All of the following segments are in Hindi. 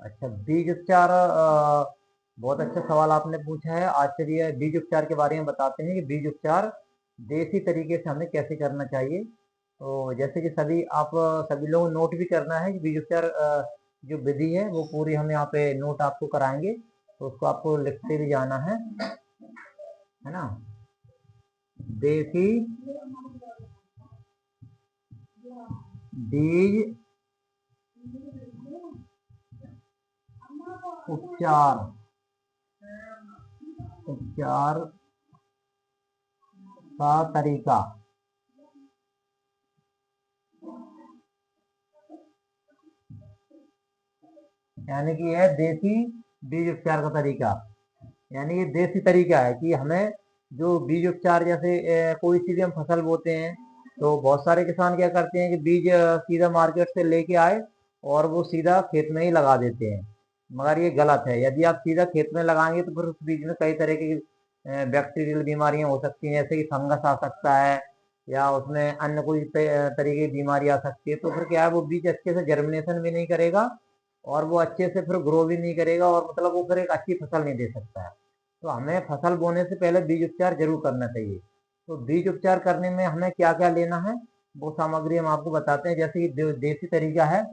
अच्छा, बीज उपचार, बहुत अच्छा सवाल आपने पूछा है। आज चलिए बीज उपचार के बारे में बताते हैं कि बीज उपचार देसी तरीके से हमें कैसे करना चाहिए। तो जैसे कि सभी लोग नोट भी करना है कि बीज उपचार जो विधि है वो पूरी हम यहाँ पे नोट आपको कराएंगे, तो उसको आपको लिखते भी जाना है ना। देसी बीज उपचार उपचार का तरीका। यानी कि यह देसी बीज उपचार का तरीका, यानी ये देसी तरीका है कि हमें जो बीज उपचार, जैसे कोई सी भी हम फसल बोते हैं तो बहुत सारे किसान क्या करते हैं कि बीज सीधा मार्केट से लेके आए और वो सीधा खेत में ही लगा देते हैं, मगर ये गलत है। यदि आप सीधा खेत में लगाएंगे तो फिर उस बीज में कई तरह की बैक्टीरियल बीमारियां हो सकती हैं, जैसे कि फंगस आ सकता है या उसमें अन्य कोई तरीके की बीमारी आ सकती है। तो फिर क्या है, वो बीज अच्छे से जर्मिनेशन भी नहीं करेगा और वो अच्छे से फिर ग्रो भी नहीं करेगा, और मतलब वो फिर एक अच्छी फसल नहीं दे सकता है। तो हमें फसल बोने से पहले बीज उपचार जरूर करना चाहिए। तो बीज उपचार करने में हमें क्या क्या लेना है वो सामग्री हम आपको बताते हैं। जैसे कि देसी तरीका है,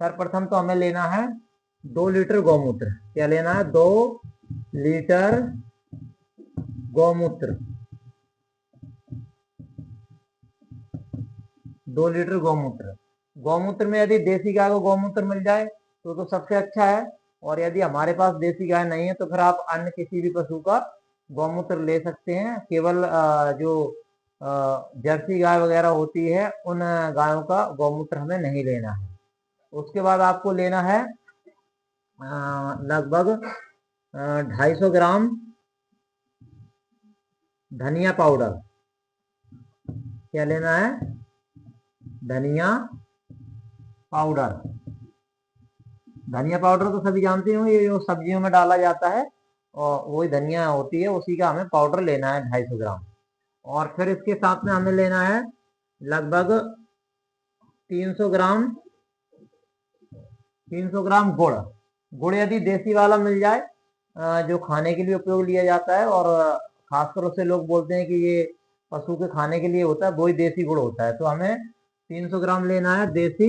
सर्वप्रथम तो हमें लेना है 2 लीटर गौमूत्र। क्या लेना है? 2 लीटर गौमूत्र। 2 लीटर गौमूत्र। गौमूत्र में यदि देसी गाय को गौमूत्र मिल जाए तो सबसे अच्छा है, और यदि हमारे पास देसी गाय नहीं है तो फिर आप अन्य किसी भी पशु का गौमूत्र ले सकते हैं। केवल जो जर्सी गाय वगैरह होती है उन गायों का गौमूत्र हमें नहीं लेना है। उसके बाद आपको लेना है लगभग 250 ग्राम धनिया पाउडर। क्या लेना है? धनिया पाउडर। धनिया पाउडर तो सभी जानते हो, ये जो सब्जियों में डाला जाता है और वही धनिया होती है, उसी का हमें पाउडर लेना है 250 ग्राम। और फिर इसके साथ में हमें लेना है लगभग 300 ग्राम 300 ग्राम गुड़। गुड़ यदि देसी वाला मिल जाए, जो खाने के लिए उपयोग लिया जाता है, और खासकर उसे लोग बोलते हैं कि ये पशु के खाने के लिए होता है, वही देसी गुड़ होता है। तो हमें 300 ग्राम लेना है देसी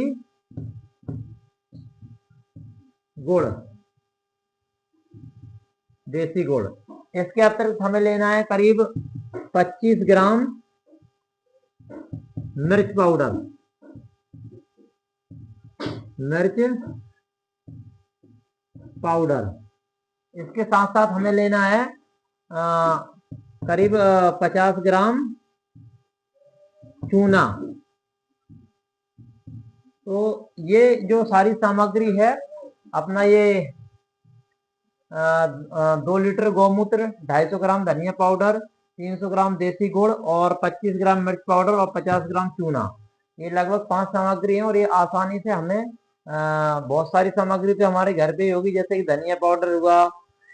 गुड़। देसी गुड़। इसके अतिरिक्त हमें लेना है करीब 25 ग्राम मिर्च पाउडर। मिर्च पाउडर। इसके साथ साथ हमें लेना है करीब 50 ग्राम चूना। तो ये जो सारी सामग्री है, अपना ये 2 लीटर गौमूत्र, 250 ग्राम धनिया पाउडर, 300 ग्राम देसी गुड़ और 25 ग्राम मिर्च पाउडर और 50 ग्राम चूना, ये लगभग 5 सामग्री है। और ये आसानी से हमें बहुत सारी सामग्री तो हमारे घर पे ही होगी, जैसे कि धनिया पाउडर हुआ,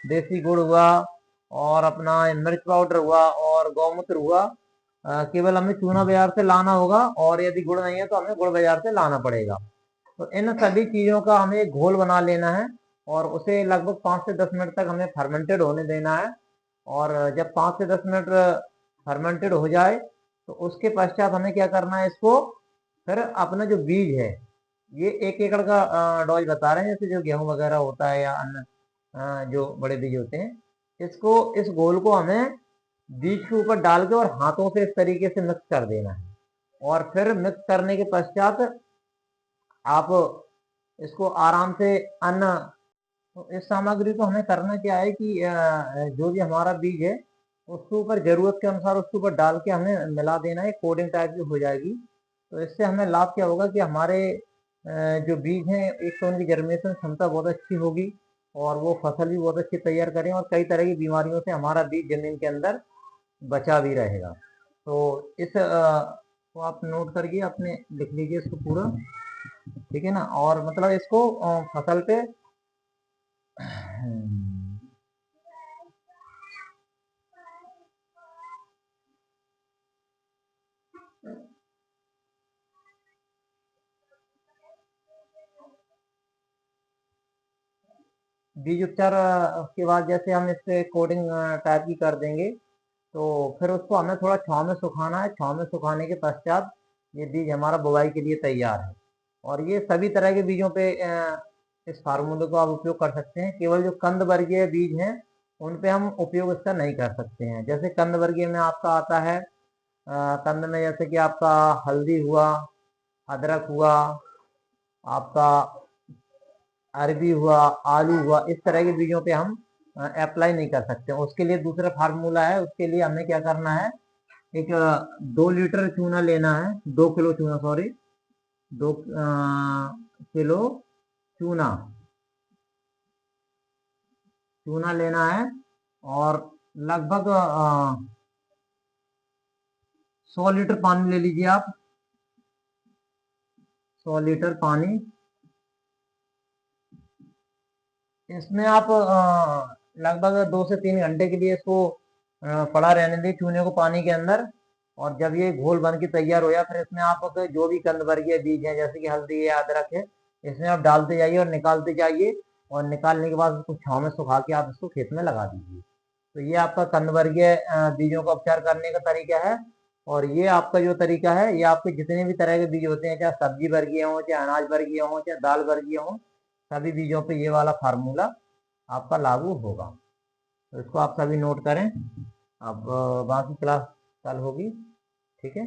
देसी गुड़ हुआ, और अपना मिर्च पाउडर हुआ और गौमूत्र हुआ। केवल हमें चूना बाजार से लाना होगा, और यदि गुड़ नहीं है तो हमें गुड़ बाजार से लाना पड़ेगा। तो इन सभी चीजों का हमें एक घोल बना लेना है, और उसे लगभग 5 से 10 मिनट तक हमें फर्मेंटेड होने देना है। और जब 5 से 10 मिनट फर्मेंटेड हो जाए तो उसके पश्चात हमें क्या करना है, इसको फिर अपना जो बीज है, ये 1 एकड़ का डोज बता रहे हैं, जैसे जो गेहूं वगैरह होता है या अन्य जो बड़े बीज होते हैं, इसको, इस घोल को हमें बीज के ऊपर डाल के और हाथों से इस तरीके से मिक्स कर देना है। और फिर मिक्स करने के पश्चात आप इसको आराम से अन्य, तो इस सामग्री को हमें करना क्या है कि जो भी हमारा बीज है उसके ऊपर जरूरत के अनुसार उसके ऊपर डाल के हमें मिला देना है, कोडिंग टाइप की हो जाएगी। तो इससे हमें लाभ क्या होगा कि हमारे जो बीज हैं, एक तो उनकी जर्मिनेशन क्षमता बहुत अच्छी होगी, और वो फसल भी बहुत अच्छी तैयार करें, और कई तरह की बीमारियों से हमारा बीज जमीन के अंदर बचा भी रहेगा। तो इस को आप नोट करिए, अपने लिख लीजिए इसको पूरा, ठीक है ना। और मतलब इसको फसल पे बीज उपचार के बाद जैसे हम इस पे कोटिंग टाइप की कर देंगे, तो फिर उसको हमें थोड़ा छांव में सुखाना है। छांव में सुखाने के पश्चात ये बीज हमारा बुवाई के लिए तैयार है। और ये सभी तरह के बीजों पे इस फार्मूले को आप उपयोग कर सकते हैं। केवल जो कंद वर्गीय बीज हैं उन पे हम उपयोग इसका नहीं कर सकते हैं। जैसे कंद वर्गीय में आपका आता है कंद में जैसे कि आपका हल्दी हुआ, अदरक हुआ, आपका अरबी हुआ, आलू हुआ, इस तरह के बीजों पे हम अप्लाई नहीं कर सकते। उसके लिए दूसरा फार्मूला है। उसके लिए हमें क्या करना है, एक 2 लीटर चूना लेना है, 2 किलो चूना, सॉरी, 2 किलो चूना चूना लेना है। और लगभग 100 लीटर पानी ले लीजिए आप। 100 लीटर पानी, इसमें आप लगभग 2 से 3 घंटे के लिए इसको पड़ा रहने दें चूने को पानी के अंदर। और जब ये घोल बन के तैयार हो जाए, फिर इसमें आप जो भी कंद वर्गीय बीज हैं जैसे कि हल्दी है, अदरक है, इसमें आप डालते जाइए और निकालते जाइए। और निकालने के बाद उसको छांव में सुखा के आप इसको खेत में लगा दीजिए। तो ये आपका कंद वर्गीय बीजों का उपचार करने का तरीका है। और ये आपका जो तरीका है, ये आपके जितने भी तरह के बीज होते हैं, चाहे सब्जी वर्गीय हो, चाहे अनाज वर्गीय हो, चाहे दाल वर्गीय हो, सभी बीजों पे ये वाला फार्मूला आपका लागू होगा। तो इसको आप सभी नोट करें। अब बाकी क्लास कल होगी, ठीक है।